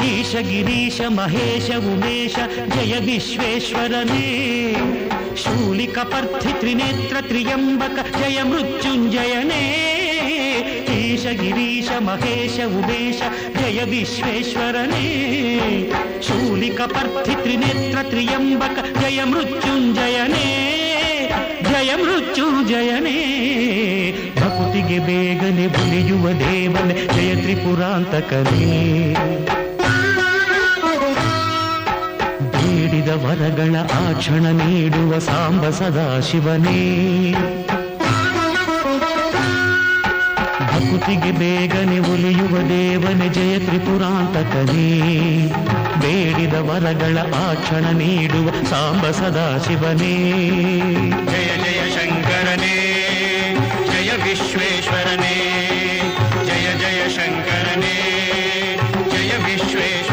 ಈಶ ಗಿರೀಶ ಮಹೇಶ ಉಮೇಶ ಜಯ ವಿಶ್ವೇಶ್ವರನೇ ಶೂಲಿಕಪರ್ಥಿ ತ್ರಿನೇತ್ರ ತ್ರಿಯಂಬಕ ಜಯ ಮೃತ್ಯುಂಜಯನೇ ಈಶ ಗಿರೀಶ ಮಹೇಶ ಉಮೇಶ ಜಯ ವಿಶ್ವೇಶ್ವರನೇ ಶೂಲಿಕಪರ್ಥಿ ತ್ರಿನೇತ್ರ ತ್ರಿಯಂಬಕ ಜಯ ಮೃತ್ಯುಂಜಯನೇ ಜಯ ಮೃತ್ಯುಂಜಯನೇ ಭಕುತಿಗೆ ಬೇಗನೆ ಬುಲಿಯುವ ದೇವನೇ ಜಯ ತ್ರಿಪುರಾಂತಕನೇ ಬೇಡಿದ ವರಗಳ ಆ ಕ್ಷಣ ನೀಡುವ ಸಾಂಬ ಸದಾಶಿವನೇ ಭಕುತಿಗೆ ಬೇಗನೆ ಒಲಿಯುವ ದೇವನೇ ಜಯ ತ್ರಿಪುರಾಂತಕನೇ ಬೇಡಿದ ವರಗಳ ಆ ಕ್ಷಣ ನೀಡುವ ಸಾಂಬ ಸದಾಶಿವನೇ ಜಯ ಜಯ ಶಂಕರನೇ ಜಯ ವಿಶ್ವೇಶ್ವರನೇ ಜಯ ಜಯ ಶಂಕರನೇ ಜಯ ವಿಶ್ವೇಶ್ವರ